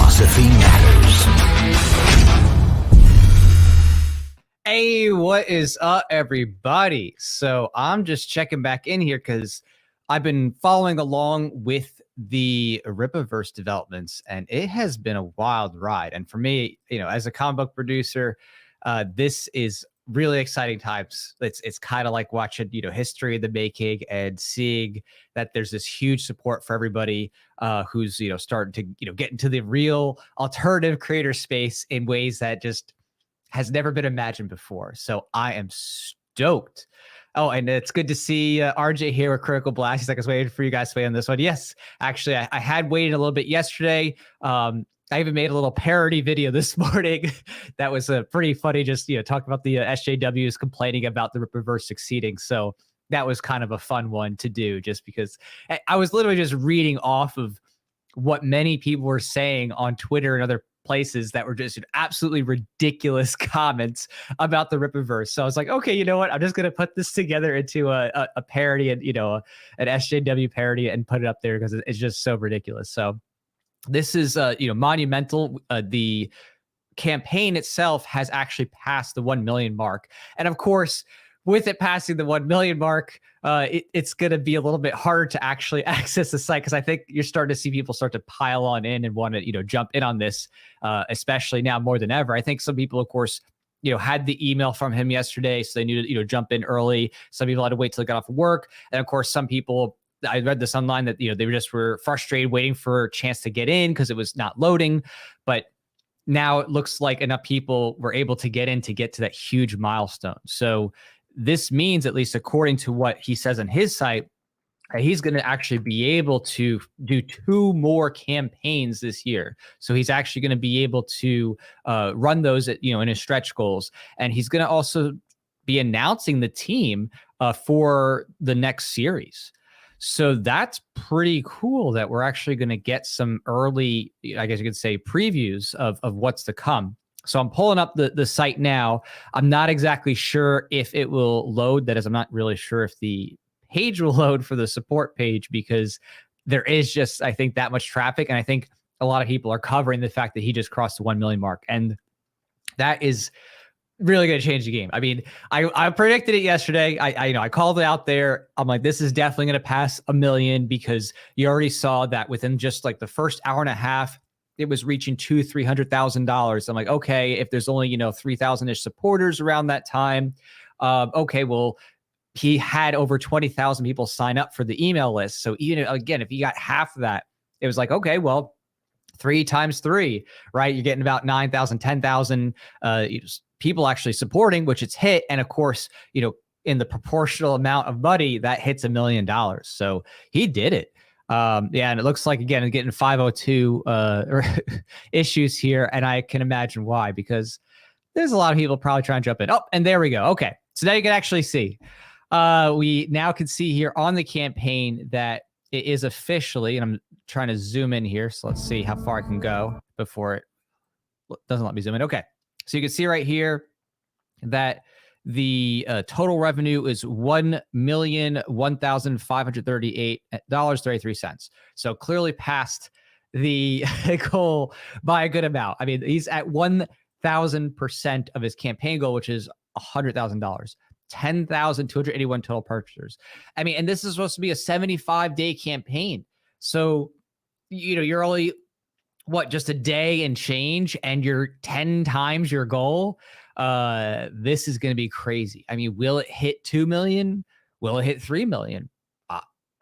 philosophy matters. Hey, what is up, everybody? So I'm just checking back in here because I've been following along with the Rippaverse developments, and it has been a wild ride. And for me, as a comic book producer, this is really exciting times. It's kind of like watching, history in the making and seeing that there's this huge support for everybody who's, starting to, get into the real alternative creator space in ways that just has never been imagined before. So I am stoked. Oh, and it's good to see RJ here with Critical Blast. He's like, I was waiting for you guys to weigh on this one. Yes, actually, I had waited a little bit yesterday. I even made a little parody video this morning that was pretty funny, just talking about the SJWs complaining about the Rippaverse succeeding. So that was kind of a fun one to do, just because I was literally just reading off of what many people were saying on Twitter and other places that were just absolutely ridiculous comments about the Rippaverse. So I was like, okay, you know what? I'm just going to put this together into a parody and, an SJW parody and put it up there because it's just so ridiculous. So this is, monumental. The campaign itself has actually passed the 1 million mark. And of course, with it passing the 1 million mark, it's going to be a little bit harder to actually access the site, because I think you're starting to see people start to pile on in and want to, jump in on this, especially now more than ever. I think some people, of course, had the email from him yesterday, so they knew to, jump in early. Some people had to wait till they got off of work. And of course, some people, I read this online that, they were frustrated waiting for a chance to get in because it was not loading. But now it looks like enough people were able to get in to get to that huge milestone. So this means, at least according to what he says on his site, he's going to actually be able to do 2 more campaigns this year. So he's actually going to be able to run those at, in his stretch goals. And he's going to also be announcing the team for the next series. So that's pretty cool that we're actually going to get some early, I guess you could say, previews of what's to come. So I'm pulling up the site now. I'm not exactly sure if it will load. That is, I'm not really sure if the page will load for the support page, because there is just, I think, that much traffic. And I think a lot of people are covering the fact that he just crossed the 1 million mark. And that is really going to change the game. I mean, I predicted it yesterday. I called it out there. I'm like, this is definitely going to pass 1 million, because you already saw that within just like the first hour and a half, it was reaching $200,000-$300,000. I'm like, okay, if there's only, 3,000-ish supporters around that time, okay, well, he had over 20,000 people sign up for the email list. So even again, if you got half of that, it was like, okay, well, 3 times 3, right? You're getting about 9,000, 10,000 people actually supporting, which it's hit. And of course, in the proportional amount of money, that hits $1 million. So he did it. Yeah, and it looks like, again, getting 502 issues here, and I can imagine why, because there's a lot of people probably trying to jump in. Oh, and there we go. Okay, so now you can actually see. We now can see here on the campaign that it is officially, and I'm trying to zoom in here, so let's see how far I can go before it doesn't let me zoom in. Okay, so you can see right here that the total revenue is $1,001,538.33. So clearly past the goal by a good amount. I mean, he's at 1,000% of his campaign goal, which is $100,000. 10,281 total purchasers. I mean, and this is supposed to be a 75-day campaign. So, you're only, just a day and change, and you're 10 times your goal. This is going to be crazy. I mean, will it hit 2 million? Will it hit 3 million?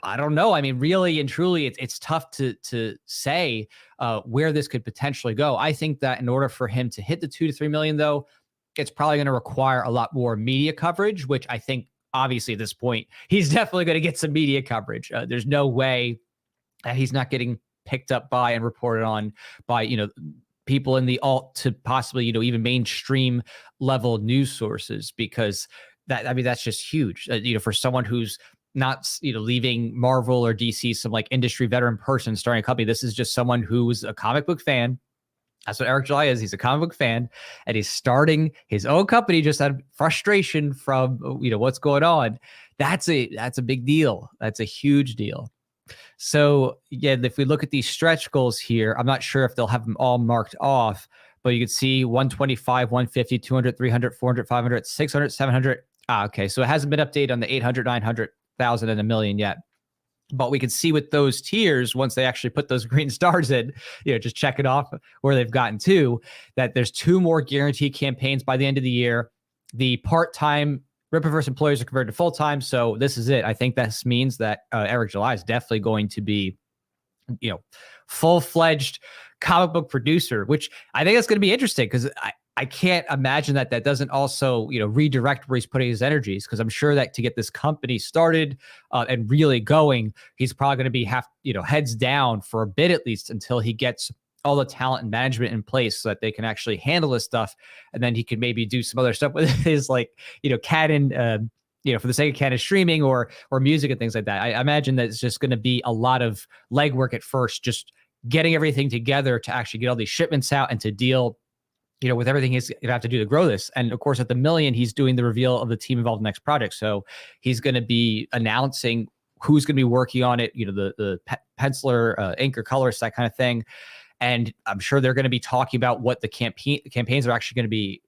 I don't know. I mean, really and truly, it's tough to say where this could potentially go. I think that in order for him to hit the 2 to 3 million, though, it's probably going to require a lot more media coverage, which I think, obviously, at this point, he's definitely going to get some media coverage. There's no way that he's not getting picked up by and reported on by, people in the alt to possibly, even mainstream level news sources, because that's just huge. For someone who's not, leaving Marvel or DC, some like industry veteran person starting a company. This is just someone who's a comic book fan. That's what Eric July is. He's a comic book fan, and he's starting his own company just out of frustration from, what's going on. That's a big deal. That's a huge deal. So yeah, if we look at these stretch goals here, I'm not sure if they'll have them all marked off, but you can see 125, 150, 200, 300, 400, 500, 600, 700. Okay. So it hasn't been updated on the 800, 900,000 and a million yet. But we can see with those tiers, once they actually put those green stars in, just check it off where they've gotten to, that there's 2 more guaranteed campaigns by the end of the year. The part-time Rippaverse employees are converted to full-time. So this is it. I think this means that Eric July is definitely going to be, full-fledged comic book producer, which I think that's going to be interesting because I can't imagine that doesn't also, redirect where he's putting his energies, because I'm sure that to get this company started and really going, he's probably going to be heads down for a bit at least until he gets all the talent and management in place so that they can actually handle this stuff. And then he could maybe do some other stuff with his canon, for the sake of canon streaming or music and things like that. I imagine that it's just going to be a lot of legwork at first, just getting everything together to actually get all these shipments out and to deal with everything he's going to have to do to grow this. And of course, at the million, he's doing the reveal of the team involved in the next project. So he's going to be announcing who's going to be working on it, the penciler, inker, colorist, that kind of thing. And I'm sure they're going to be talking about what the campaigns are actually going to be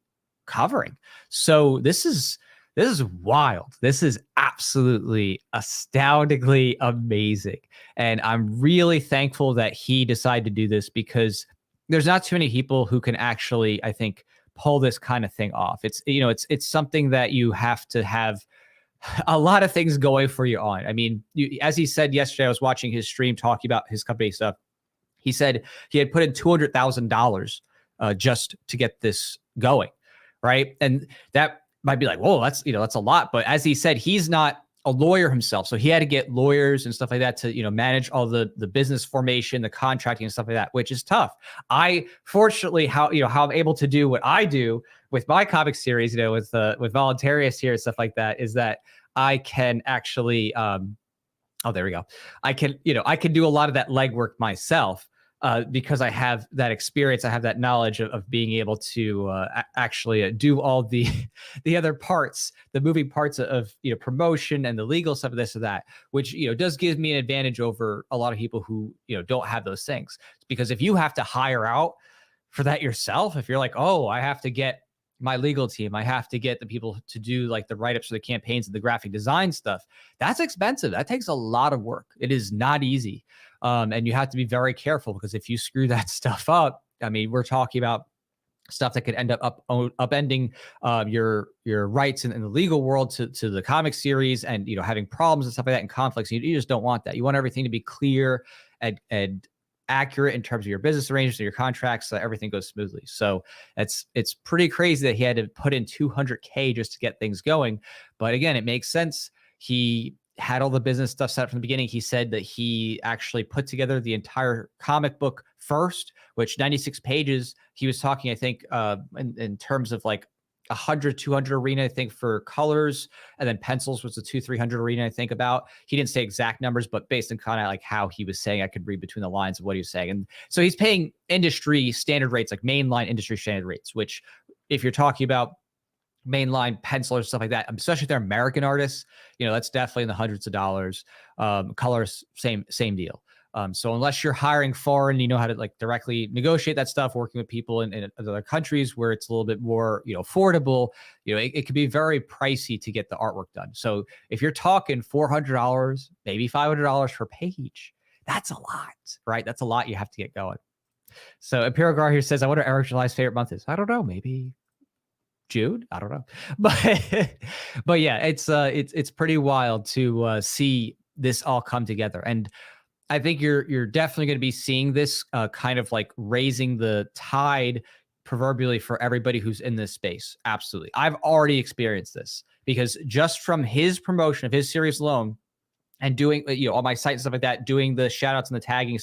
covering. So this is wild. This is absolutely astoundingly amazing. And I'm really thankful that he decided to do this, because there's not too many people who can actually, I think, pull this kind of thing off. It's something that you have to have a lot of things going for you on. I mean, as he said yesterday, I was watching his stream talking about his company stuff. He said he had put in $200,000 just to get this going, right? And that might be like, whoa, that's a lot. But as he said, he's not a lawyer himself, so he had to get lawyers and stuff like that to manage all the business formation, the contracting and stuff like that, which is tough. I fortunately how I'm able to do what I do with my comic series, with Voluntarius here and stuff like that, is that I can actually there we go. I can do a lot of that legwork myself. Because I have that experience, I have that knowledge of being able to actually do all the other parts, the moving parts of promotion and the legal stuff of this or that, which does give me an advantage over a lot of people who don't have those things. Because if you have to hire out for that yourself, if you're like, oh, I have to get my legal team, I have to get the people to do like the write-ups for the campaigns and the graphic design stuff, that's expensive. That takes a lot of work. It is not easy. And you have to be very careful, because if you screw that stuff up, I mean, we're talking about stuff that could end up upending your rights in the legal world to the comic series, and having problems and stuff like that and conflicts. You just don't want that. You want everything to be clear and accurate in terms of your business arrangements and your contracts, so that everything goes smoothly. So it's pretty crazy that he had to put in $200K just to get things going. But again, it makes sense. He had all the business stuff set up from the beginning. He said that he actually put together the entire comic book first, which 96 pages. He was talking, I think, in terms of like 100, 200 arena, I think, for colors, and then pencils was the 200, 300 arena, I think, about. He didn't say exact numbers, but based on kind of like how he was saying, I could read between the lines of what he was saying. And so he's paying industry standard rates, like mainline industry standard rates, which if you're talking about mainline pencilers, stuff like that, especially if they're American artists, that's definitely in the hundreds of dollars. Colors, same deal. So unless you're hiring foreign, you know how to like directly negotiate that stuff, working with people in other countries where it's a little bit more, affordable, it can be very pricey to get the artwork done. So if you're talking $400, maybe $500 per page, that's a lot, right? That's a lot you have to get going. So Imperial Gar here says, I wonder Eric July's favorite month is. I don't know, maybe June. I don't know, but yeah, it's pretty wild to see this all come together. And I think you're definitely going to be seeing this kind of like raising the tide proverbially for everybody who's in this space. Absolutely. I've already experienced this, because just from his promotion of his series alone, and doing, on my site and stuff like that, doing the shout outs and the tagging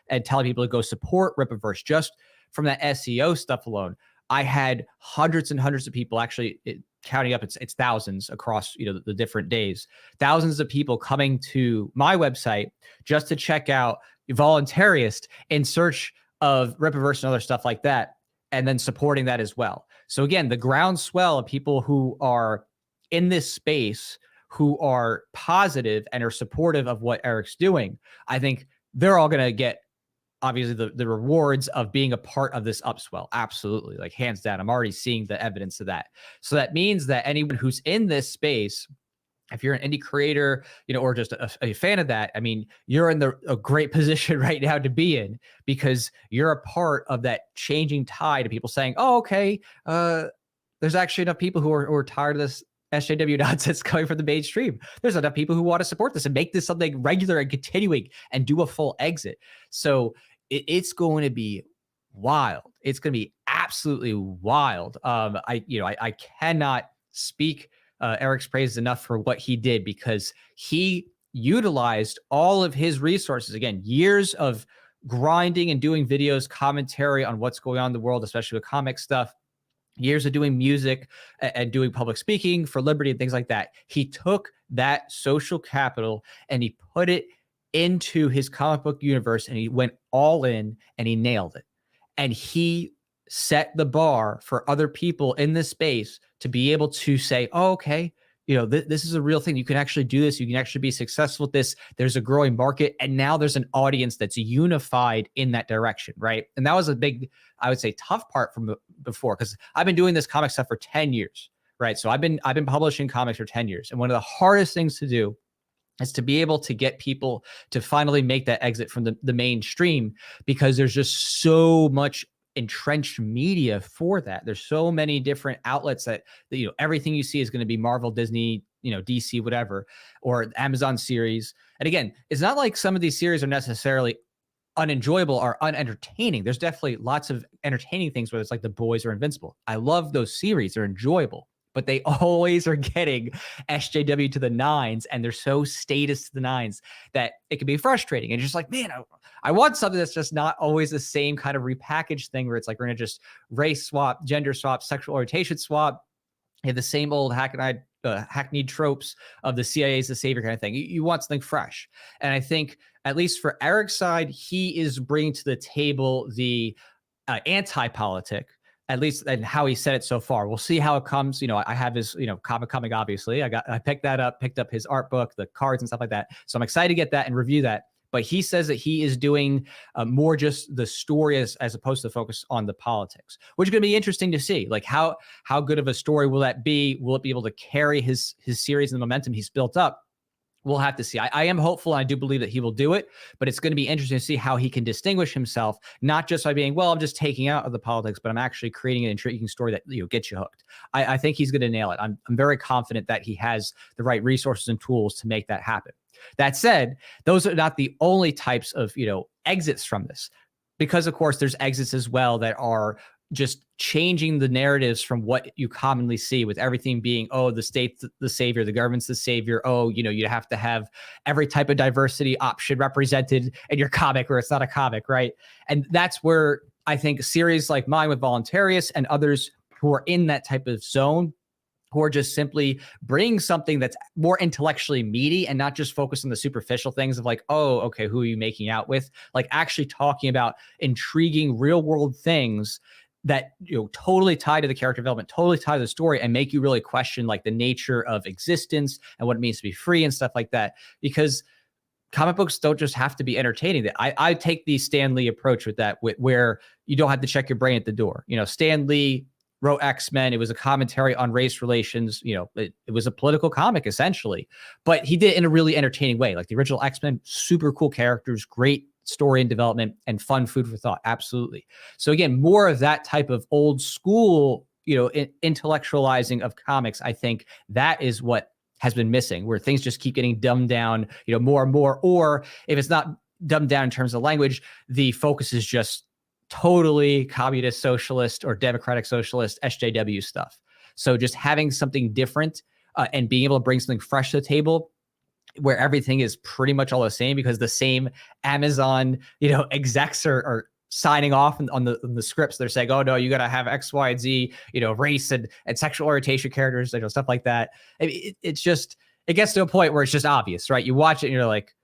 and telling people to go support Rippaverse, just from that SEO stuff alone, I had hundreds and hundreds of people, actually counting up, it's thousands across, the different days, thousands of people coming to my website just to check out Voluntarist in search of Rippaverse and other stuff like that, and then supporting that as well. So again, the groundswell of people who are in this space, who are positive and are supportive of what Eric's doing, I think they're all going to get obviously the rewards of being a part of this upswell. Absolutely. Like hands down, I'm already seeing the evidence of that. So that means that anyone who's in this space, if you're an indie creator, or just a fan of that, I mean, you're in a great position right now to be in, because you're a part of that changing tide of people saying, oh, okay, there's actually enough people who are tired of this SJW nonsense coming from the mainstream. There's enough people who want to support this and make this something regular and continuing and do a full exit. So it's going to be wild. It's going to be absolutely wild. I cannot speak Eric's praise enough for what he did, because he utilized all of his resources. Again, years of grinding and doing videos, commentary on what's going on in the world, especially with comic stuff, years of doing music and doing public speaking for liberty and things like that. He took that social capital and he put it into his comic book universe, and he went all in and he nailed it. And he set the bar for other people in this space to be able to say, oh, okay, this is a real thing. You can actually do this. You can actually be successful with this. There's a growing market. And now there's an audience that's unified in that direction, right? And that was a big, I would say, tough part from before, because I've been doing this comic stuff for 10 years, right? So I've been publishing comics for 10 years. And one of the hardest things to do is to be able to get people to finally make that exit from the mainstream, because there's just so much entrenched media for that. There's so many different outlets that everything you see is going to be Marvel, Disney, DC, whatever, or Amazon series. And again, it's not like some of these series are necessarily unenjoyable or unentertaining. There's definitely lots of entertaining things, whether it's like The Boys or Invincible. I love those series. They're enjoyable, but they always are getting SJW to the nines, and they're so status to the nines that it can be frustrating. And you're just like, man, I want something that's just not always the same kind of repackaged thing where it's like, we're going to just race swap, gender swap, sexual orientation swap. You have the same old hackneyed tropes of the CIA's the savior kind of thing. You want something fresh. And I think, at least for Eric's side, he is bringing to the table the anti-politic, at least, and how he said it so far. We'll see how it comes. I have his, comic coming, obviously. I picked up his art book, the cards and stuff like that. So I'm excited to get that and review that. But he says that he is doing more just the story as opposed to focus on the politics, which is going to be interesting to see. Like how good of a story will that be? Will it be able to carry his series and the momentum he's built up? We'll have to see. I am hopeful, and I do believe that he will do it, but it's going to be interesting to see how he can distinguish himself, not just by being, well, I'm just taking out of the politics, but I'm actually creating an intriguing story that gets you hooked. I think he's going to nail it. I'm very confident that he has the right resources and tools to make that happen. That said, those are not the only types of exits from this, because of course there's exits as well that are just changing the narratives from what you commonly see, with everything being, oh, the state's the savior, the government's the savior. Oh, you have to have every type of diversity option represented in your comic, or it's not a comic, right? And that's where I think series like mine with Voluntarius and others who are in that type of zone, who are just simply bringing something that's more intellectually meaty and not just focused on the superficial things of like, oh, okay, who are you making out with? Like actually talking about intriguing real world things that totally tie to the character development, totally tie to the story, and make you really question like the nature of existence and what it means to be free and stuff like that. Because comic books don't just have to be entertaining. I take the Stan Lee approach with that, where you don't have to check your brain at the door. Stan Lee wrote X-Men. It was a commentary on race relations. It was a political comic essentially, but he did it in a really entertaining way. Like the original X-Men, super cool characters, great story and development, and fun food for thought. Absolutely. So again, more of that type of old school, intellectualizing of comics. I think that is what has been missing, where things just keep getting dumbed down, more and more. Or if it's not dumbed down in terms of language, the focus is just totally communist, socialist, or democratic socialist SJW stuff. So just having something different and being able to bring something fresh to the table, where everything is pretty much all the same, because the same Amazon, execs are signing off on the scripts. They're saying, oh no, you got to have X, Y, and Z, race and sexual orientation characters, stuff like that. I mean, it gets to a point where it's just obvious, right? You watch it and you're like,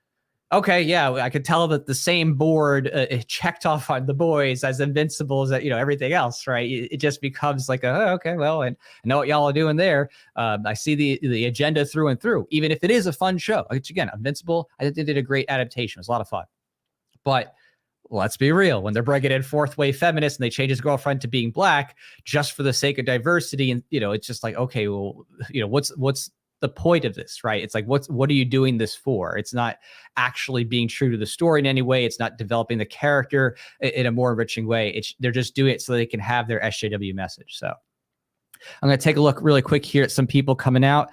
okay, yeah, I could tell that the same board checked off on The Boys as Invincible as everything else, right? It just becomes like, okay, well, and I know what y'all are doing there. I see the agenda through and through, even if it is a fun show. Which again, Invincible, I think they did a great adaptation. It was a lot of fun. But let's be real, when they're bringing in fourth wave feminists and they change his girlfriend to being black just for the sake of diversity, and it's just like, okay, well, what's the point of this, right? It's like, what are you doing this for? It's not actually being true to the story in any way. It's not developing the character in a more enriching way. They're just doing it so they can have their SJW message. So I'm going to take a look really quick here at some people coming out.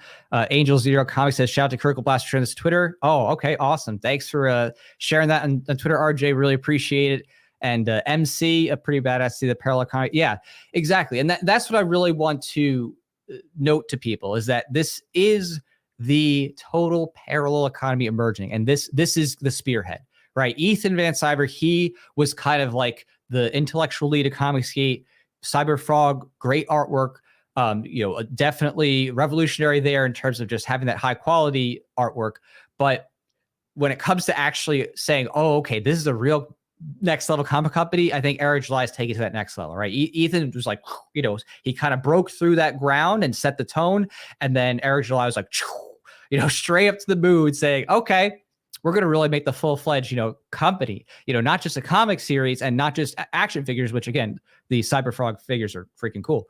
Angel Zero Comics says, shout out to Critical Blast for this Twitter. Oh, okay. Awesome. Thanks for sharing that on Twitter, RJ. Really appreciate it. And MC, a pretty badass, see the parallel comic. Yeah, exactly. And that's what I really want to note to people, is that this is the total parallel economy emerging. And this is the spearhead, right? Ethan Van Sciver, he was kind of like the intellectual lead of Comicsgate. Cyber Frog, great artwork. Definitely revolutionary there in terms of just having that high quality artwork. But when it comes to actually saying, oh, okay, this is a real next level comic company, I think Eric July is taking it to that next level, right? Ethan was like, he kind of broke through that ground and set the tone. And then Eric July was like, straight up to the moon saying, okay, we're going to really make the full-fledged, company, not just a comic series and not just action figures, which again, the Cyberfrog figures are freaking cool.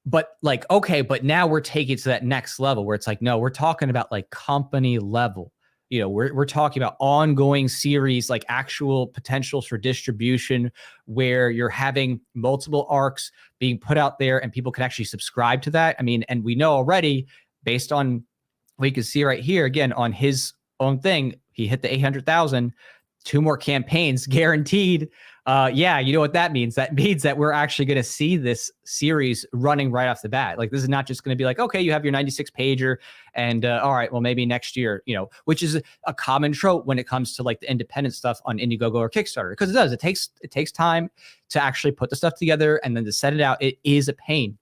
But like, okay, but now we're taking it to that next level where it's like, no, we're talking about like company level. We're talking about ongoing series, like actual potentials for distribution, where you're having multiple arcs being put out there and people can actually subscribe to that. I mean, and we know already, based on what you can see right here, again, on his own thing, he hit the 800,000, 2 more campaigns guaranteed. Yeah, you know what that means? That means that we're actually going to see this series running right off the bat. Like, this is not just going to be like, okay, you have your 96 pager and all right, well, maybe next year, which is a common trope when it comes to like the independent stuff on Indiegogo or Kickstarter, because it takes time to actually put the stuff together and then to set it out. It is a pain.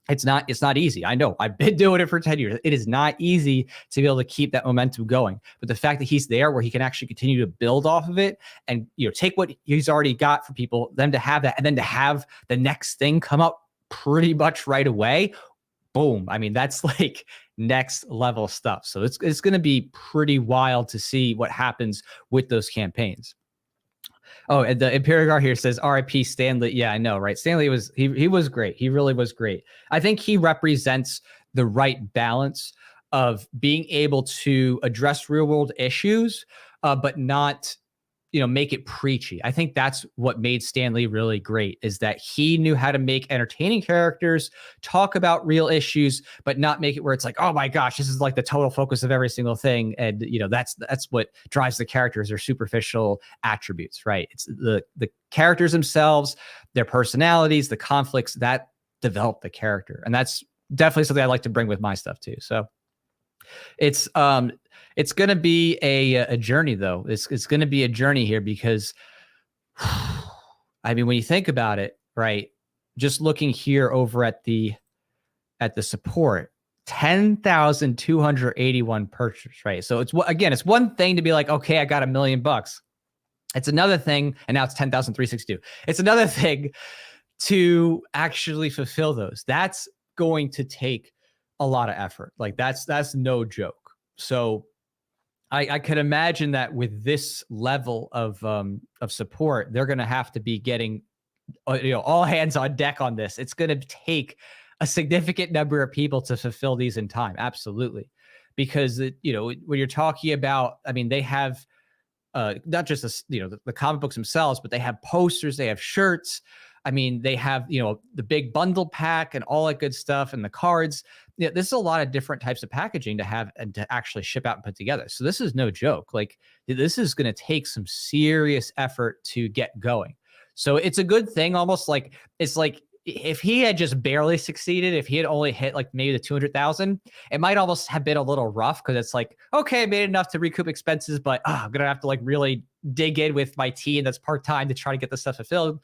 It's not easy. I know. I've been doing it for 10 years. It is not easy to be able to keep that momentum going. But the fact that he's there where he can actually continue to build off of it and, take what he's already got for people, them to have that, and then to have the next thing come up pretty much right away. Boom. I mean, that's like next level stuff. So it's going to be pretty wild to see what happens with those campaigns. Oh, and the Imperial Guard here says R.I.P. Stanley. Yeah, I know, right? Stanley was he was great. He really was great. I think he represents the right balance of being able to address real world issues, but not, make it preachy. I think that's what made Stanley really great, is that he knew how to make entertaining characters, talk about real issues, but not make it where it's like, oh my gosh, this is like the total focus of every single thing. And, that's what drives the characters, their superficial attributes, right? It's the characters themselves, their personalities, the conflicts that develop the character. And that's definitely something I like to bring with my stuff too. So it's going to be a journey, though. It's going to be a journey here because, I mean, when you think about it, right, just looking here over at the support, 10,281 purchases, right? So it's one thing to be like, okay, I got $1 million. It's another thing, and now it's 10,362. It's another thing to actually fulfill those. That's going to take a lot of effort. Like that's no joke. So I could imagine that with this level of support, they're going to have to be getting, all hands on deck on this. It's going to take a significant number of people to fulfill these in time. Absolutely. Because, when you're talking about, I mean, they have not just, the comic books themselves, but they have posters, they have shirts. I mean, they have, the big bundle pack and all that good stuff and the cards. This is a lot of different types of packaging to have and to actually ship out and put together. So this is no joke. Like, this is going to take some serious effort to get going. So it's a good thing, almost like, it's like if he had just barely succeeded, if he had only hit like maybe the 200,000, it might almost have been a little rough, because it's like, okay, I made enough to recoup expenses, but I'm going to have to like really dig in with my team that's part-time to try to get this stuff fulfilled.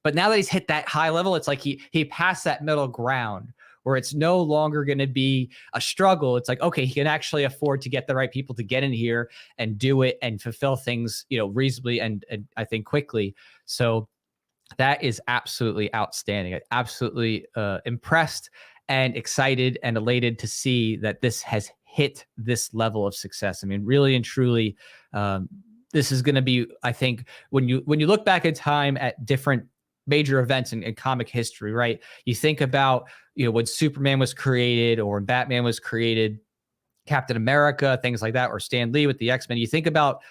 But now that he's hit that high level, it's like he passed that middle ground where it's no longer going to be a struggle. It's like, okay, he can actually afford to get the right people to get in here and do it and fulfill things, reasonably and I think quickly. So that is absolutely outstanding. I'm absolutely impressed and excited and elated to see that this has hit this level of success. I mean, really and truly, this is going to be, I think, when you look back in time at different major events in comic history, right? You think about, when Superman was created or when Batman was created, Captain America, things like that, or Stan Lee with the X-Men. You think about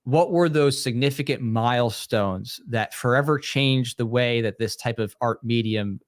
what were those significant milestones that forever changed the way that this type of art medium,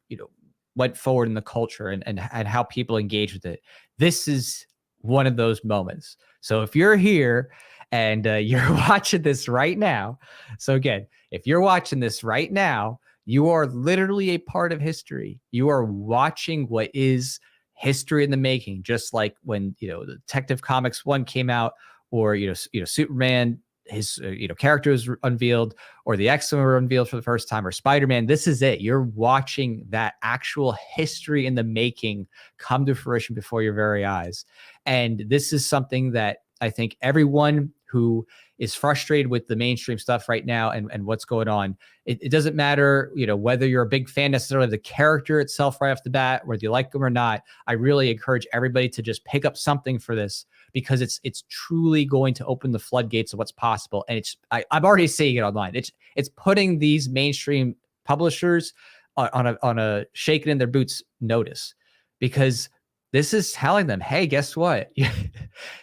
went forward in the culture and how people engage with it. This is one of those moments. So if you're here and you're watching this right now, so again, if you're watching this right now, you are literally a part of history. You are watching what is history in the making, just like when, the Detective Comics 1 came out, or, Superman, his character was unveiled, or the X-Men were unveiled for the first time, or Spider-Man. This is it. You're watching that actual history in the making come to fruition before your very eyes. And this is something that I think everyone who is frustrated with the mainstream stuff right now and what's going on, it doesn't matter, whether you're a big fan necessarily of the character itself right off the bat, whether you like them or not. I really encourage everybody to just pick up something for this, because it's truly going to open the floodgates of what's possible. And I'm already seeing it online. It's putting these mainstream publishers on a shaking in their boots notice, because this is telling them, hey, guess what?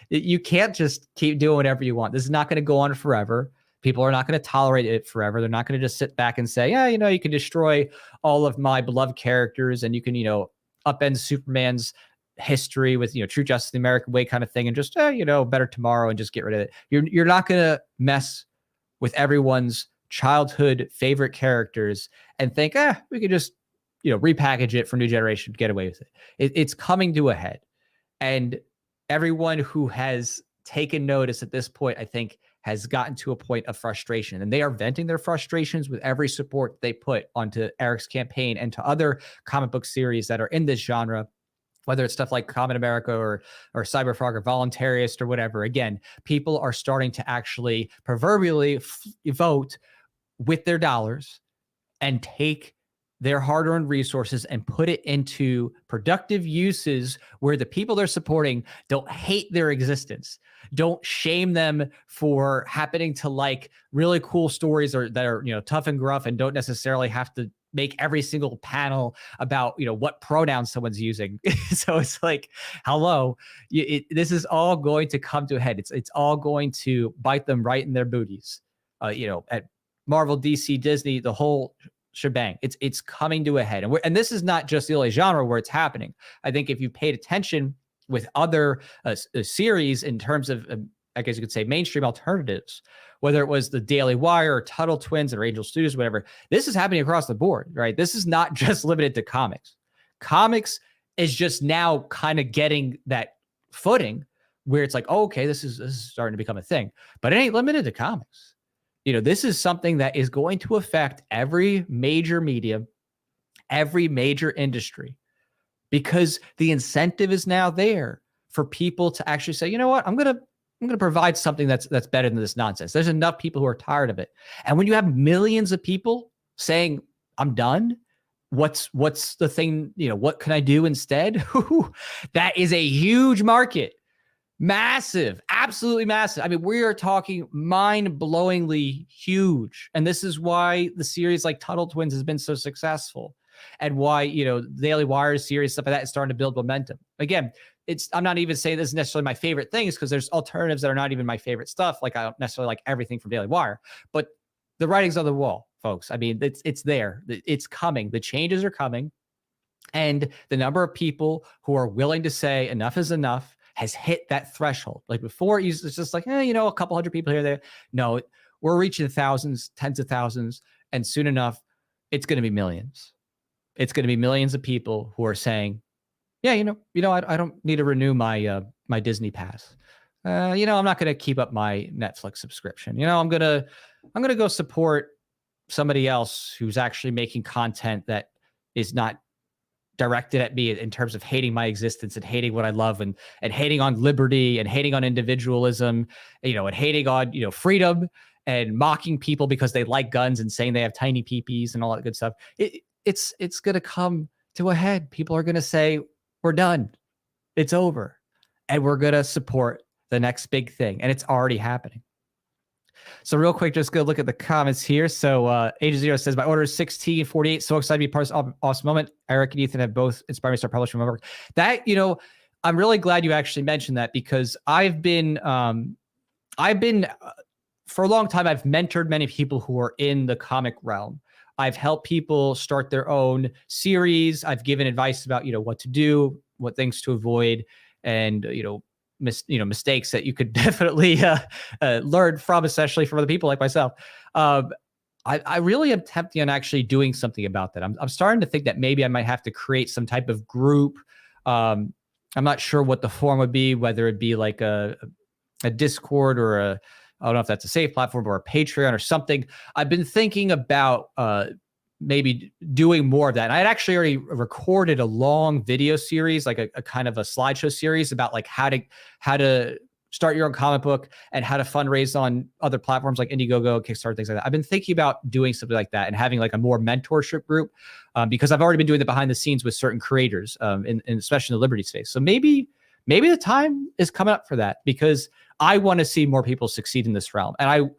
You can't just keep doing whatever you want. This is not going to go on forever. People are not going to tolerate it forever. They're not going to just sit back and say, yeah, you can destroy all of my beloved characters and you can, upend Superman's history with, true justice the American way kind of thing, and just, better tomorrow and just get rid of it. You're not going to mess with everyone's childhood favorite characters and think, we could just, repackage it for new generation, get away with it. It's coming to a head. And everyone who has taken notice at this point, I think, has gotten to a point of frustration, and they are venting their frustrations with every support they put onto Eric's campaign and to other comic book series that are in this genre, whether it's stuff like Common America or Cyberfrog or Voluntarist or whatever. Again, people are starting to actually proverbially vote with their dollars and take their hard-earned resources and put it into productive uses where the people they're supporting don't hate their existence, don't shame them for happening to like really cool stories or that are, tough and gruff and don't necessarily have to make every single panel about, what pronouns someone's using. So it's like, hello, this is all going to come to a head. It's all going to bite them right in their booties. At Marvel, DC, Disney, the whole shebang. It's coming to a head. And this is not just the only genre where it's happening. I think if you paid attention with other series in terms of, I guess you could say, mainstream alternatives, whether it was the Daily Wire or Tuttle Twins or Angel Studios, whatever, this is happening across the board, right? This is not just limited to comics. Comics is just now kind of getting that footing where it's like, oh, okay, this is starting to become a thing, but it ain't limited to comics. This is something that is going to affect every major medium, every major industry, because the incentive is now there for people to actually say, you know what, I'm gonna provide something that's better than this nonsense. There's enough people who are tired of it. And when you have millions of people saying, I'm done, what's the thing, what can I do instead? That is a huge market. Massive, absolutely massive. I mean, we are talking mind-blowingly huge. And this is why the series like Tuttle Twins has been so successful, and why, Daily Wire series, stuff like that is starting to build momentum. Again, I'm not even saying this is necessarily my favorite things, because there's alternatives that are not even my favorite stuff. Like, I don't necessarily like everything from Daily Wire, but the writing's on the wall, folks. I mean, it's there. It's coming. The changes are coming. And the number of people who are willing to say enough is enough has hit that threshold. Like before, it's just like, a couple hundred people here, there. No, we're reaching thousands, tens of thousands. And soon enough, it's going to be millions. It's going to be millions of people who are saying, yeah, I don't need to renew my my Disney pass. I'm not going to keep up my Netflix subscription. I'm going to go support somebody else who's actually making content that is not directed at me in terms of hating my existence and hating what I love and hating on liberty and hating on individualism, and hating on, freedom and mocking people because they like guns and saying they have tiny peepees and all that good stuff. It's going to come to a head. People are going to say, we're done. It's over. And we're going to support the next big thing. And it's already happening. So real quick, just go look at the comments here. So Age of Zero says, my order is 1648. So excited to be part of this awesome moment. Eric and Ethan have both inspired me to start publishing my work. That, I'm really glad you actually mentioned that, because I've been for a long time, I've mentored many people who are in the comic realm. I've helped people start their own series. I've given advice about, what to do, what things to avoid, and, mistakes that you could definitely learn from, especially from other people like myself. I really am tempted on actually doing something about that. I'm starting to think that maybe I might have to create some type of group. I'm not sure what the form would be, whether it be like a Discord or I don't know if that's a safe platform or a Patreon or something. I've been thinking about maybe doing more of that. And I had actually already recorded a long video series, like a kind of a slideshow series about like how to start your own comic book and how to fundraise on other platforms like Indiegogo, Kickstarter, things like that. I've been thinking about doing something like that and having like a more mentorship group because I've already been doing the behind the scenes with certain creators, in especially in the Liberty space. So maybe the time is coming up for that, because I want to see more people succeed in this realm. And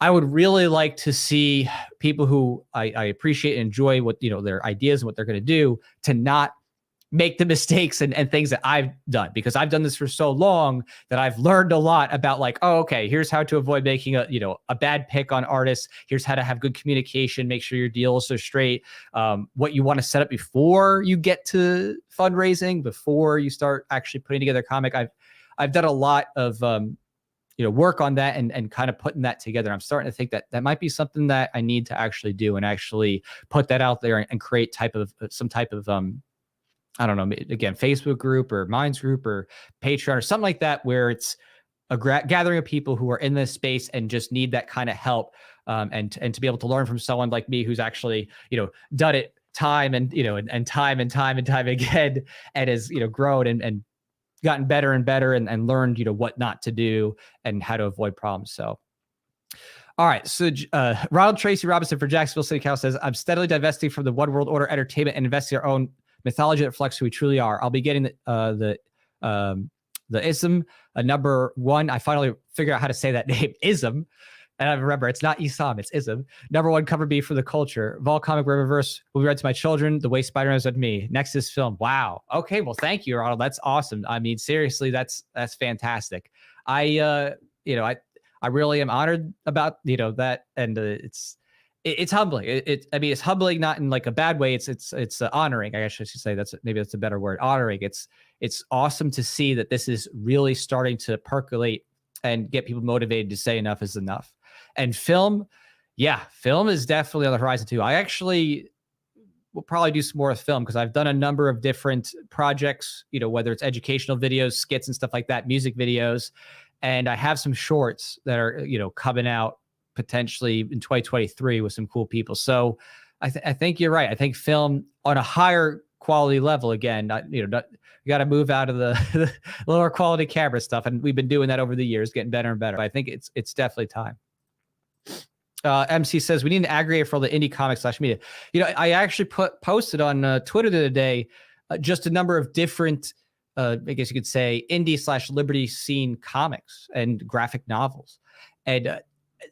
I would really like to see people who I appreciate and enjoy what, their ideas and what they're going to do, to not make the mistakes and things that I've done, because I've done this for so long that I've learned a lot about like, oh, okay, here's how to avoid making a bad pick on artists. Here's how to have good communication, make sure your deals are straight. What you want to set up before you get to fundraising, before you start actually putting together a comic. I've done a lot of, work on that and kind of putting that together. I'm starting to think that might be something that I need to actually do and actually put that out there and create some type of, I don't know, again, Facebook group or Minds group or Patreon or something like that, where it's a gathering of people who are in this space and just need that kind of help, and to be able to learn from someone like me who's actually, done it time and time again, and has, grown and gotten better and better and learned, what not to do and how to avoid problems. So, all right. So Ronald Tracy Robinson for Jacksonville City Council says, I'm steadily divesting from the One World Order entertainment and investing in our own mythology that reflects who we truly are. I'll be getting the ism number one. I finally figured out how to say that name, ism. And I remember it's not Isam, it's ism. Number one cover B for the culture. Vol comic Ripaverse will be read to my children the way Spider-Man has read to me. Next is film. Wow. Okay. Well, thank you, Ronald. That's awesome. I mean, seriously, that's fantastic. I really am honored about, that. And it's humbling. It's humbling, not in like a bad way. It's honoring. I guess I should say that's a better word. Honoring. It's awesome to see that this is really starting to percolate and get people motivated to say enough is enough. And film is definitely on the horizon too. I actually will probably do some more with film because I've done a number of different projects, whether it's educational videos, skits and stuff like that, music videos. And I have some shorts that are, coming out potentially in 2023 with some cool people. So I think you're right. I think film on a higher quality level, again, you got to move out of the lower quality camera stuff. And we've been doing that over the years, getting better and better. But I think it's definitely time. MC says we need an aggregator for all the indie comics / media. I actually posted on Twitter the other day just a number of different, I guess you could say, indie / Liberty scene comics and graphic novels. And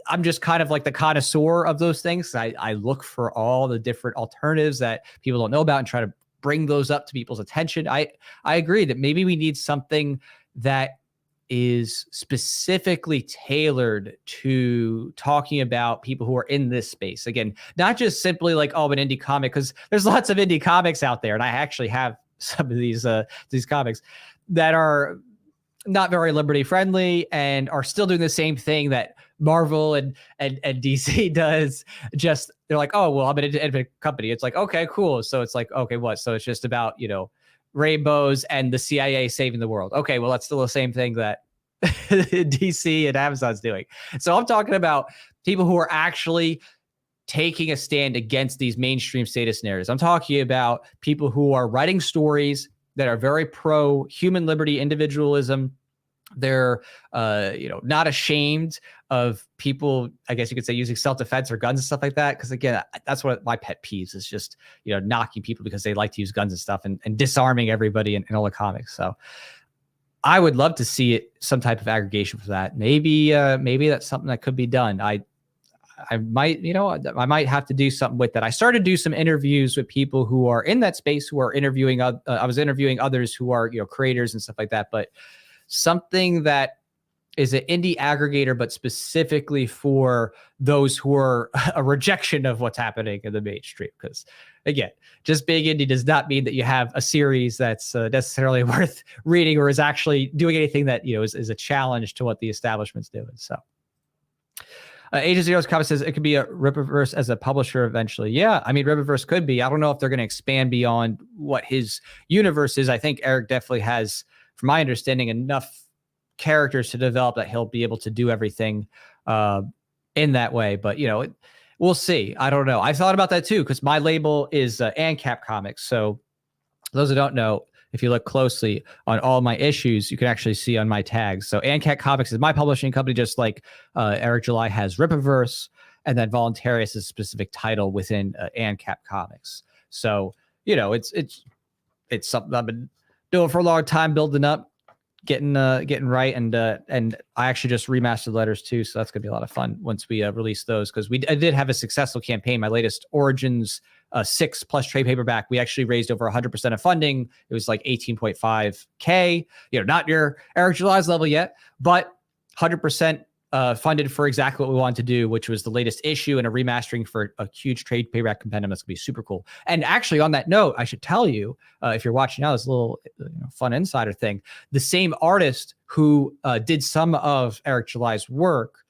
I'm just kind of like the connoisseur of those things. I look for all the different alternatives that people don't know about and try to bring those up to people's attention. I agree that maybe we need something that is specifically tailored to talking about people who are in this space. Again, not just simply like, oh, an indie comic, because there's lots of indie comics out there. And I actually have some of these comics that are not very liberty friendly and are still doing the same thing that Marvel and DC does. Just they're like, oh, well, I'm an independent company. It's like, okay, cool. So it's like, okay, what? So it's just about, rainbows and the CIA saving the world. Okay, well, that's still the same thing that DC and Amazon's doing. So I'm talking about people who are actually taking a stand against these mainstream status narratives. I'm talking about people who are writing stories that are very pro human liberty, individualism. They're, not ashamed of people, I guess you could say, using self-defense or guns and stuff like that. Because again, that's what my pet peeves is, just, knocking people because they like to use guns and stuff and disarming everybody in all the comics. So I would love to see it, some type of aggregation for that. Maybe that's something that could be done. I might, I might have to do something with that. I started to do some interviews with people who are in that space, who are interviewing. I was interviewing others who are, creators and stuff like that. But something that is an indie aggregator, but specifically for those who are a rejection of what's happening in the mainstream. Because again, just being indie does not mean that you have a series that's necessarily worth reading or is actually doing anything that, is a challenge to what the establishment's doing. So. Agent Zero's comment says it could be a Rippaverse as a publisher eventually. Yeah, I mean, Rippaverse could be. I don't know if they're going to expand beyond what his universe is. I think Eric definitely has, from my understanding, enough characters to develop that he'll be able to do everything in that way. But, we'll see. I don't know. I thought about that too, because my label is ANCAP Comics. So those who don't know, if you look closely on all my issues, you can actually see on my tags. So ANCAP Comics is my publishing company, just like Eric July has Rippaverse, and then Voluntarious is a specific title within ANCAP Comics. So, it's something I've been doing for a long time, building up, getting right. And I actually just remastered letters too. So that's going to be a lot of fun once we release those, because I did have a successful campaign. My latest Origins 6 plus trade paperback, we actually raised over 100% of funding. It was like 18.5K, not your Eric July's level yet, but 100% funded for exactly what we wanted to do, which was the latest issue and a remastering for a huge trade paperback compendium. That's gonna be super cool. And actually, on that note, I should tell you, if you're watching now, this little fun insider thing, the same artist who did some of Eric July's work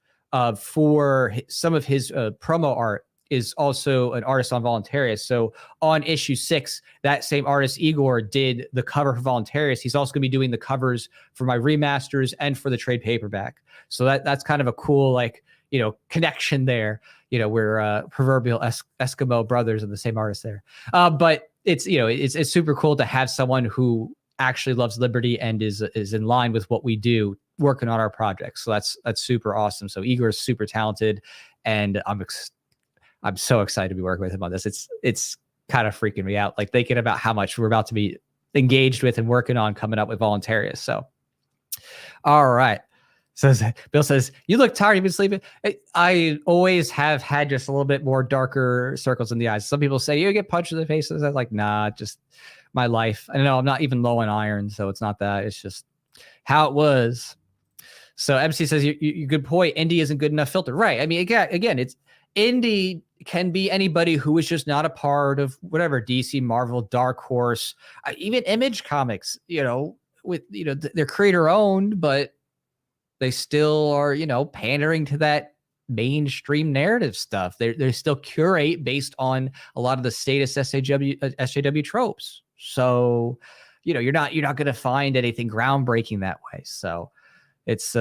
for some of his promo art is also an artist on Voluntarious. So on issue 6, that same artist, Igor, did the cover for Voluntarious. He's also going to be doing the covers for my remasters and for the trade paperback. So that's kind of a cool, connection there. We're proverbial Eskimo brothers and the same artist there. But it's super cool to have someone who actually loves Liberty and is in line with what we do working on our projects. So that's super awesome. So Igor is super talented, and I'm so excited to be working with him on this. It's kind of freaking me out, like thinking about how much we're about to be engaged with and working on coming up with Voluntarious. So, all right. So Bill says, you look tired. You've been sleeping. I always have had just a little bit more darker circles in the eyes. Some people say you get punched in the face. I'm like, nah, just my life. I know I'm not even low on iron, so it's not that. It's just how it was. So MC says, you good point. Indie isn't good enough filter. Right. I mean, again, it's indie can be anybody who is just not a part of whatever DC, Marvel, Dark Horse, even Image Comics, with, they're creator owned, but they still are, pandering to that mainstream narrative stuff. They still curate based on a lot of the status SJW tropes. So, you're not going to find anything groundbreaking that way. So it's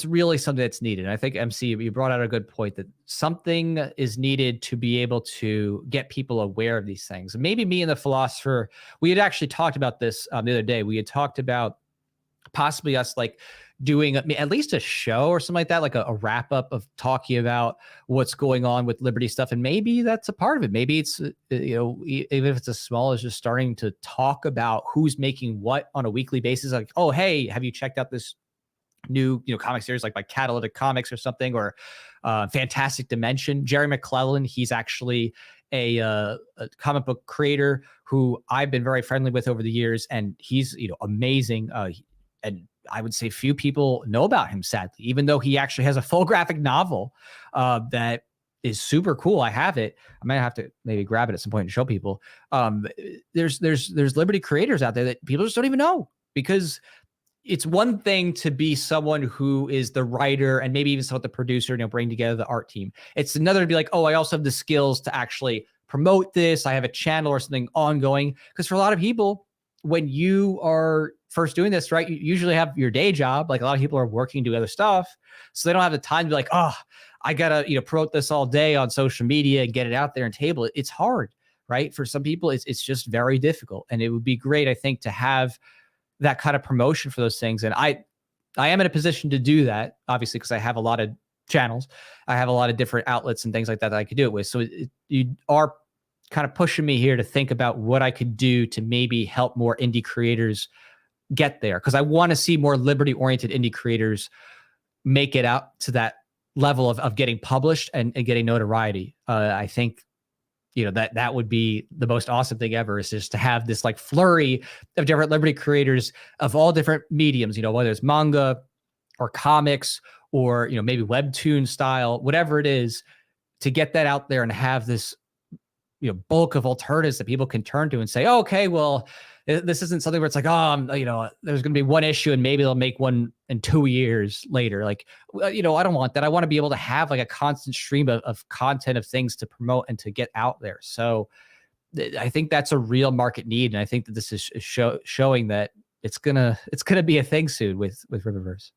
really something that's needed. And I think MC, you brought out a good point that something is needed to be able to get people aware of these things. Maybe me and the philosopher, we had actually talked about this the other day. We had talked about possibly us doing at least a show or something like that, like a wrap up of talking about what's going on with Liberty stuff. And maybe that's a part of it. Maybe it's, even if it's as small as just starting to talk about who's making what on a weekly basis. Like, oh, hey, have you checked out this new comic series like by Catalytic Comics or something, or Fantastic Dimension? Jerry McClellan, he's actually a comic book creator who I've been very friendly with over the years, and he's amazing. And I would say few people know about him, sadly, even though he actually has a full graphic novel that is super cool. I have it. I might have to maybe grab it at some point and show people. There's Liberty creators out there that people just don't even know, because it's one thing to be someone who is the writer and maybe even somewhat the producer, bring together the art team. It's another to be like, oh, I also have the skills to actually promote this. I have a channel or something ongoing. Because for a lot of people, when you are first doing this, right, you usually have your day job. Like a lot of people are working, doing other stuff. So they don't have the time to be like, oh, I got to, promote this all day on social media and get it out there and table it. It's hard, right? For some people, it's just very difficult. And it would be great, I think, to have that kind of promotion for those things. And I am in a position to do that, obviously, because I have a lot of channels. I have a lot of different outlets and things like that I could do it with. So you are kind of pushing me here to think about what I could do to maybe help more indie creators get there, because I want to see more liberty-oriented indie creators make it out to that level of getting published and getting notoriety. I think, you know, that would be the most awesome thing ever, is just to have this like flurry of different liberty creators of all different mediums, you know, whether it's manga or comics or, you know, maybe webtoon style, whatever it is, to get that out there and have this, you know, bulk of alternatives that people can turn to and say, oh, okay, well, this isn't something where it's like, oh, you know, there's going to be one issue and maybe they'll make one in 2 years later. Like, you know, I don't want that. I want to be able to have like a constant stream of content, of things to promote and to get out there. So I think that's a real market need. And I think that this is showing that it's gonna be a thing soon with Ripaverse.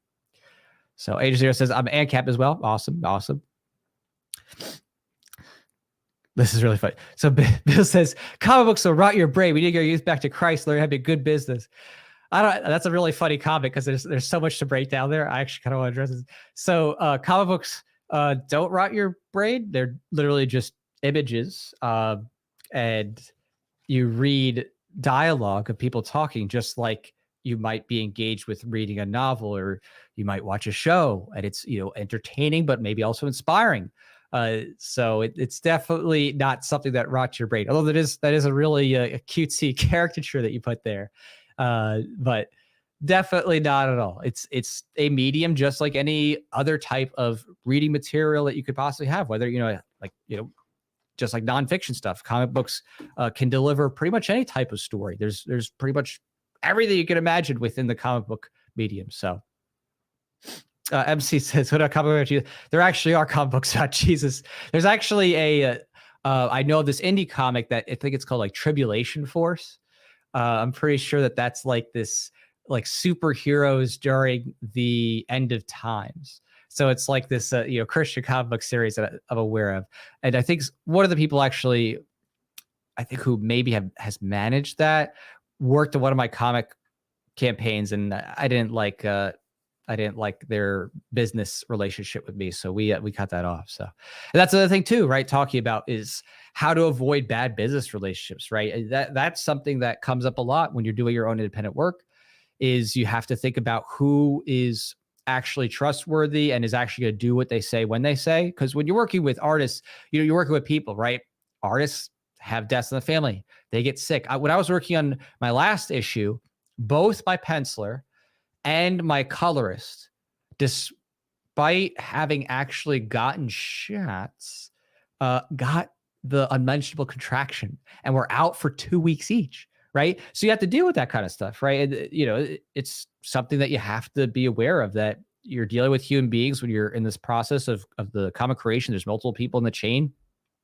So Age Zero says, I'm ANCAP as well. Awesome. This is really funny. So Bill says, comic books will rot your brain. We need to get your youth back to Christ, learn how to be a good business. That's a really funny comment, because there's so much to break down there. I actually kind of want to address this. So comic books don't rot your brain. They're literally just images. And you read dialogue of people talking, just like you might be engaged with reading a novel, or you might watch a show, and it's, you know, entertaining, but maybe also inspiring. So it's definitely not something that rots your brain, although that is a really a cutesy caricature that you put there, but definitely not at all. It's a medium just like any other type of reading material that you could possibly have, whether, you know, like, you know, just like nonfiction stuff. Comic books can deliver pretty much any type of story. There's pretty much everything you can imagine within the comic book medium. So MC says, what are comic books about Jesus? There actually are comic books about Jesus. There's actually I know this indie comic that I think it's called like Tribulation Force. I'm pretty sure that that's like this, like superheroes during the end of times. So it's like this, you know, Christian comic book series that I'm aware of. And I think one of the people actually, I think, who maybe has managed that, worked on one of my comic campaigns, and I didn't like their business relationship with me, so we cut that off. So, and that's the other thing too, right? Talking about is how to avoid bad business relationships, right? That's something that comes up a lot when you're doing your own independent work. Is you have to think about who is actually trustworthy and is actually going to do what they say when they say. Because when you're working with artists, you know, you're working with people, right? Artists have deaths in the family; they get sick. When I was working on my last issue, both my penciler and my colorist, despite having actually gotten shots, got the unmentionable contraction and were out for 2 weeks each, right? So you have to deal with that kind of stuff, right? And, you know, it's something that you have to be aware of, that you're dealing with human beings when you're in this process of the comic creation. There's multiple people in the chain.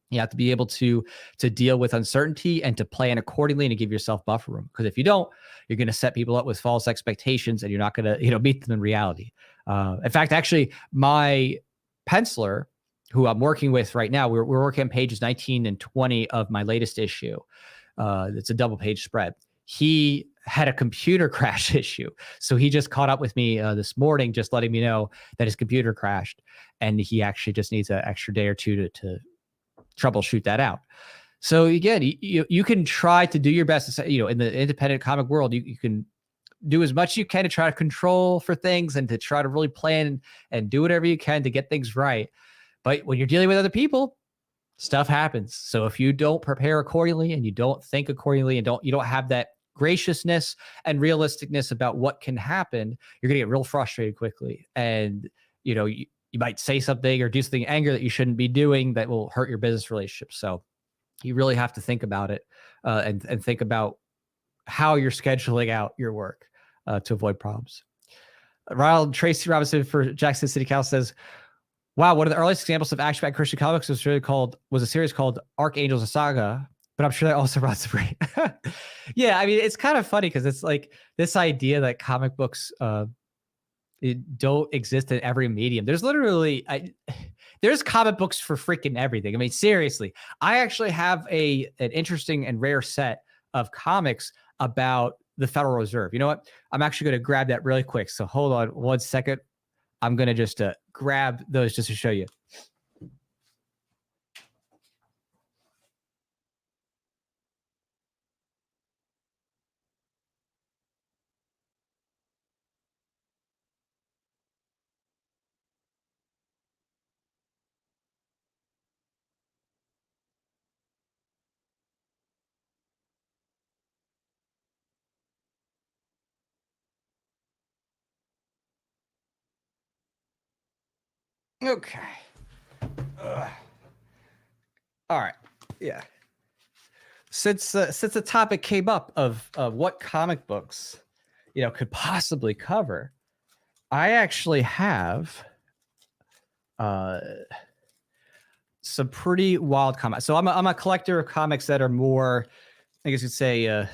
You have to be able to deal with uncertainty and to plan accordingly and to give yourself buffer room. Because if you don't, you're going to set people up with false expectations, and you're not going to, you know, meet them in reality. In fact, actually, my penciler, who I'm working with right now, we're working on pages 19 and 20 of my latest issue. It's a double page spread. He had a computer crash issue. So he just caught up with me this morning, just letting me know that his computer crashed, and he actually just needs an extra day or two to troubleshoot that out. So again, you can try to do your best to say, you know, in the independent comic world, you can do as much as you can to try to control for things and to try to really plan and do whatever you can to get things right. But when you're dealing with other people, stuff happens. So if you don't prepare accordingly and you don't think accordingly and you don't have that graciousness and realisticness about what can happen, you're going to get real frustrated quickly. And, you know, you might say something or do something in anger that you shouldn't be doing that will hurt your business relationship. So you really have to think about it and think about how you're scheduling out your work to avoid problems. Ronald Tracy Robinson for Jackson City Council says, wow, one of the earliest examples of action-packed Christian comics was a series called Archangels, a Saga, but I'm sure that also rots the brain. Yeah, I mean, it's kind of funny because it's like this idea that comic books don't exist in every medium. There's literally there's comic books for freaking everything. I mean, seriously, I actually have an interesting and rare set of comics about the Federal Reserve. You know what? I'm actually going to grab that really quick. So hold on 1 second. I'm going to just grab those just to show you. Okay. All right. Yeah. Since the topic came up of what comic books, could possibly cover, I actually have some pretty wild comics. So I'm a collector of comics that are more, I guess you'd say,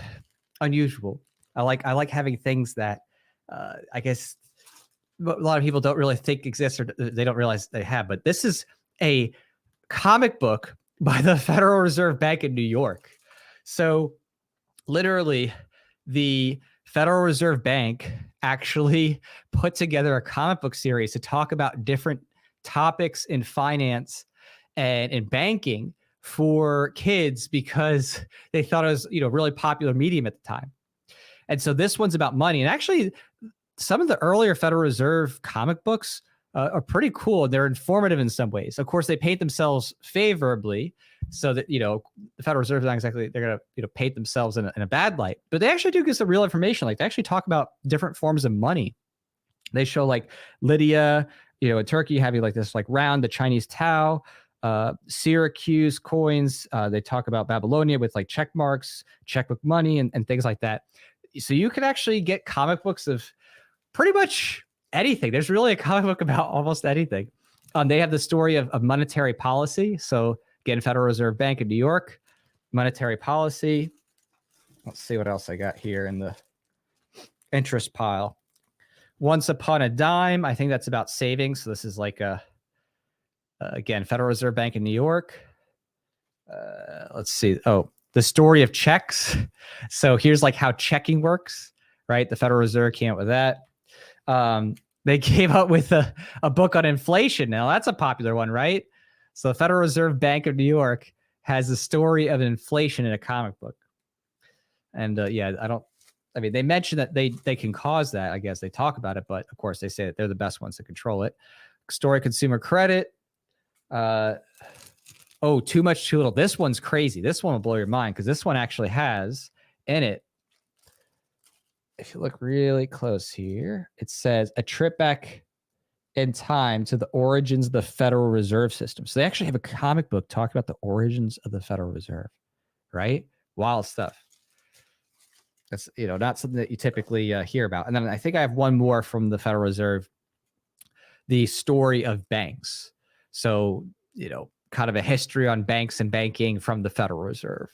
unusual. I like having things that I guess a lot of people don't really think exist, or they don't realize they have. But this is a comic book by the Federal Reserve Bank in New York. So literally, the Federal Reserve Bank actually put together a comic book series to talk about different topics in finance and in banking for kids, because they thought it was, really popular medium at the time. And so this one's about money. And actually, some of the earlier Federal Reserve comic books are pretty cool. They're informative in some ways. Of course, they paint themselves favorably, so that the Federal Reserve is not exactly, they're going to paint themselves in a bad light, but they actually do give some real information. Like, they actually talk about different forms of money. They show like Lydia, in Turkey, having like this like round, the Chinese Tao, Syracuse coins. They talk about Babylonia with like check marks, checkbook money, and things like that. So you can actually get comic books of pretty much anything. There's really a comic book about almost anything. They have the story of monetary policy. So again, Federal Reserve Bank of New York, monetary policy. Let's see what else I got here in the interest pile. Once Upon a Dime. I think that's about savings. So this is like again, Federal Reserve Bank in New York. Let's see. Oh, the story of checks. So here's like how checking works, right? The Federal Reserve came up with that. They came up with a book on inflation. Now that's a popular one, right? So the Federal Reserve Bank of New York has the story of inflation in a comic book. And they mention that they can cause that. I guess they talk about it, but of course they say that they're the best ones to control it. Story consumer credit. Too much, too little. This one's crazy. This one will blow your mind, because this one actually has in it, if you look really close here, it says a trip back in time to the origins of the Federal Reserve System. So they actually have a comic book talking about the origins of the Federal Reserve, right? Wild stuff. That's, not something that you typically hear about. And then I think I have one more from the Federal Reserve, the story of banks. So, kind of a history on banks and banking from the Federal Reserve.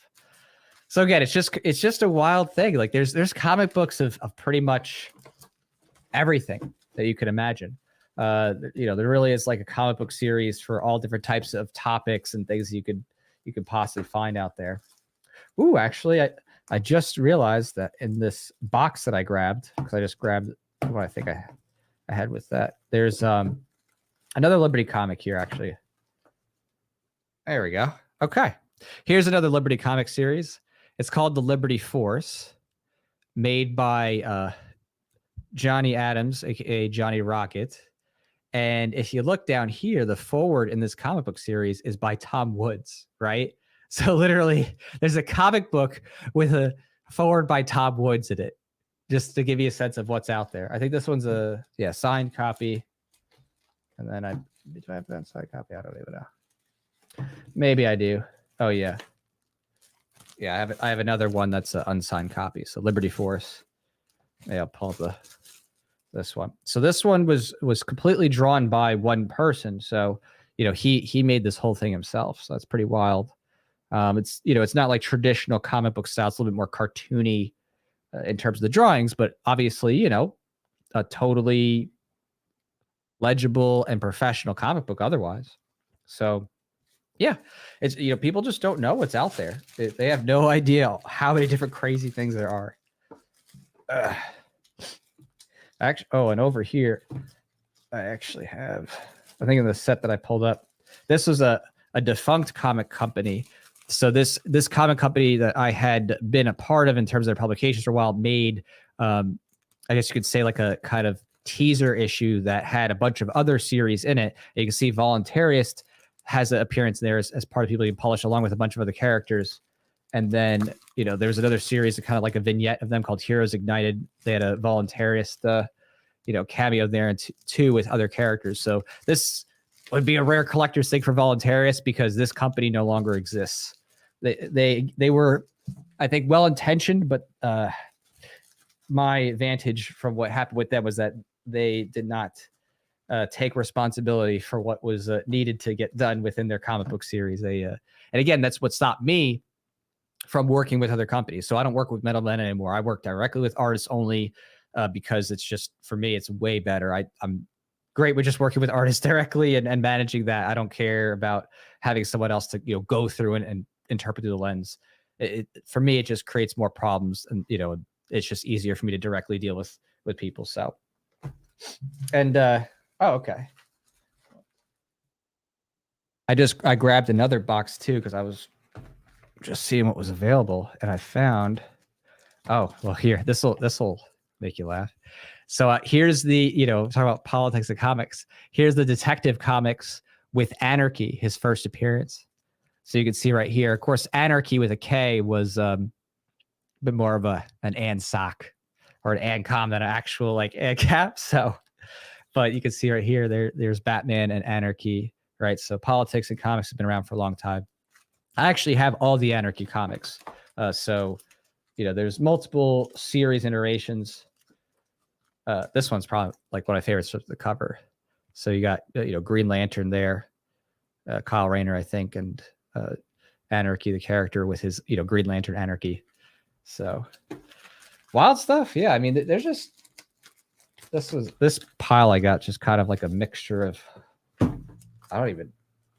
So again, it's just a wild thing. Like, there's comic books of pretty much everything that you could imagine. There really is like a comic book series for all different types of topics and things you could possibly find out there. Ooh, actually, I just realized that in this box that I grabbed, because I just grabbed what I think I had with that, there's another Liberty comic here, actually. There we go. Okay. Here's another Liberty comic series. It's called The Liberty Force, made by Johnny Adams, aka Johnny Rocket. And if you look down here, the forward in this comic book series is by Tom Woods, right? So literally, there's a comic book with a forward by Tom Woods in it, just to give you a sense of what's out there. I think this one's a signed copy. And then do I have that signed copy? I don't even know. Maybe I do. Oh yeah. Yeah, I have another one that's an unsigned copy. So Liberty Force. Yeah, I'll pull up this one. So this one was completely drawn by one person. So he made this whole thing himself. So that's pretty wild. It's not like traditional comic book style. It's a little bit more cartoony in terms of the drawings, but obviously a totally legible and professional comic book otherwise. So yeah, it's people just don't know what's out there. They have no idea how many different crazy things there are. Actually, and over here, I actually have, I think in the set that I pulled up, this was a defunct comic company. So this comic company that I had been a part of in terms of their publications for a while made, I guess you could say, like a kind of teaser issue that had a bunch of other series in it. You can see Voluntarist has an appearance there as part of people you publish, along with a bunch of other characters. And then, there's another series, kind of like a vignette of them called Heroes Ignited. They had a Voluntarist, cameo there, and two with other characters. So this would be a rare collector's thing for Voluntarius because this company no longer exists. They were, I think, well intentioned, but my vantage from what happened with them was that they did not take responsibility for what was needed to get done within their comic book series. They and again, that's what stopped me from working with other companies. So I don't work with Metal Men anymore. I work directly with artists only because it's just, for me, it's way better. I'm great with just working with artists directly and managing that. I don't care about having someone else to, go through and interpret through the lens. For me, it just creates more problems, and it's just easier for me to directly deal with people. So, and okay. I grabbed another box too because I was just seeing what was available, and I found. Oh well, here this will make you laugh. So here's the talking about politics and comics. Here's the Detective Comics with Anarchy, his first appearance. So you can see right here. Of course, Anarchy with a K was a bit more of an ANSOC or an ANCOM than an actual like ANCAP. So, but you can see right here there's Batman and Anarchy, right? So politics and comics have been around for a long time. I actually have all the Anarchy comics. So, there's multiple series iterations. This one's probably like one of my favorites for the cover. So you got, Green Lantern there, Kyle Rayner, I think, and Anarchy, the character with his, Green Lantern Anarchy. So wild stuff. Yeah. I mean, there's just, this pile I got just kind of like a mixture of, I don't even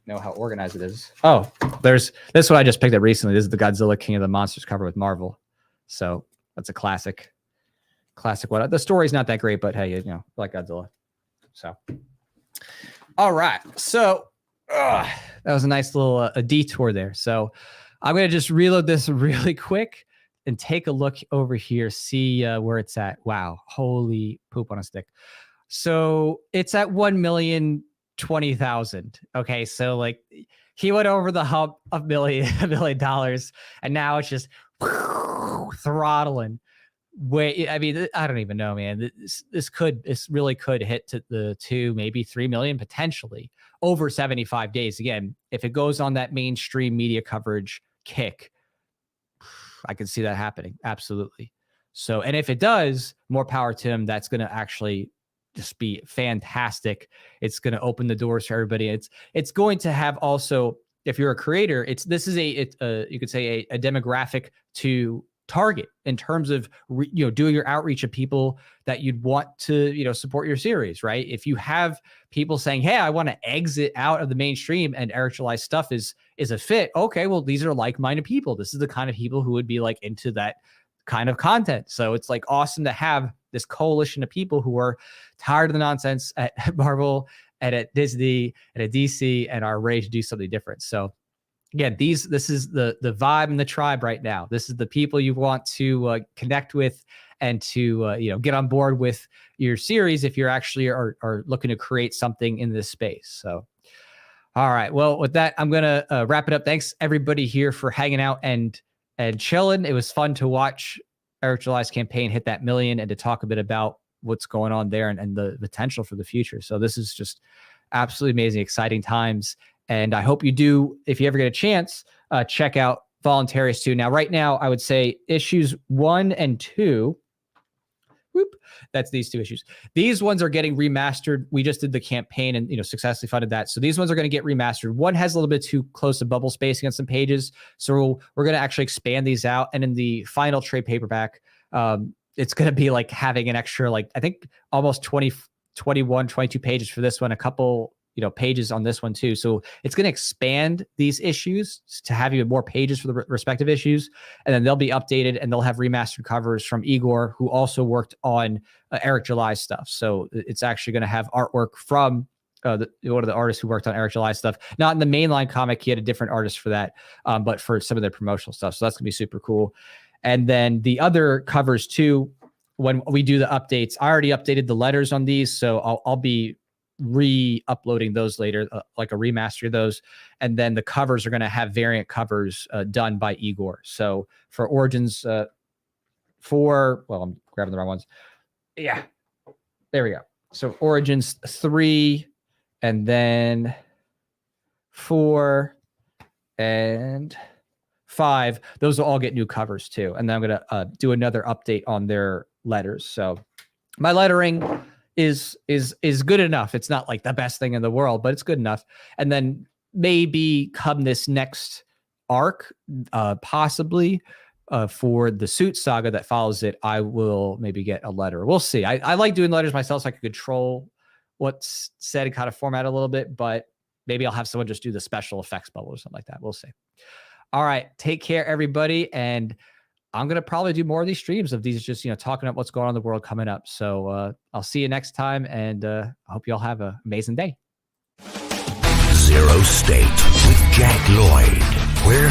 know how organized it is. Oh, there's this one I just picked up recently. This is the Godzilla King of the Monsters cover with Marvel. So that's a classic one. The story's not that great, but hey, like Godzilla. So, all right. So that was a nice little a detour there. So I'm going to just reload this really quick and take a look over here, see where it's at. Wow. Holy poop on a stick. So it's at 1,020,000. Okay. So like he went over the hump of $1 million, and now it's just throttling. Wait, I mean, I don't even know, man. This really could hit to the 2, maybe 3 million potentially over 75 days. Again, if it goes on that mainstream media coverage kick, I can see that happening. Absolutely. So, and if it does, more power to him. That's going to actually just be fantastic. It's going to open the doors for everybody. It's going to have also, if you're a creator, this is you could say a demographic to target in terms of doing your outreach of people that you'd want to support your series, right? If you have people saying, hey, I want to exit out of the mainstream and Eric July's stuff is a fit, okay, well, these are like-minded people. This is the kind of people who would be like into that kind of content. So it's like awesome to have this coalition of people who are tired of the nonsense at Marvel and at Disney and at DC and are ready to do something different. So again, this is the vibe and the tribe right now. This is the people you want to connect with and to get on board with your series if you're actually are looking to create something in this space. So, all right. Well, with that, I'm gonna wrap it up. Thanks everybody here for hanging out and chilling. It was fun to watch Eric July's campaign hit that million and to talk a bit about what's going on there and the potential for the future. So this is just absolutely amazing, exciting times. And I hope you do, if you ever get a chance, check out Voluntarius 2. Now, right now, I would say issues 1 and 2. Whoop, that's these 2 issues. These ones are getting remastered. We just did the campaign and successfully funded that. So these ones are going to get remastered. One has a little bit too close to bubble spacing on some pages. So we're going to actually expand these out. And in the final trade paperback, it's going to be like having an extra, like I think almost 20, 21, 22 pages for this one, a couple pages on this one too. So it's going to expand these issues to have even more pages for the respective issues. And then they'll be updated and they'll have remastered covers from Igor, who also worked on Eric July's stuff. So it's actually going to have artwork from one of the artists who worked on Eric July's stuff. Not in the mainline comic. He had a different artist for that, but for some of their promotional stuff. So that's going to be super cool. And then the other covers too, when we do the updates, I already updated the letters on these. So I'll be re-uploading those later, like a remaster of those. And then the covers are going to have variant covers done by Igor. So for Origins I'm grabbing the wrong ones. Yeah, there we go. So Origins 3 and then 4 and 5. Those will all get new covers too. And then I'm going to do another update on their letters. So my lettering is good enough. It's not like the best thing in the world, but it's good enough. And then maybe come this next arc, possibly for the Suit Saga that follows it, I will maybe get a letter. We'll see. I like doing letters myself so I can control what's said and kind of format a little bit, but maybe I'll have someone just do the special effects bubble or something like that. We'll see. All right. Take care, everybody. And I'm going to probably do more of these streams of these, just, talking about what's going on in the world coming up. So I'll see you next time. And I hope you all have an amazing day. Zero State with Jack Lloyd, where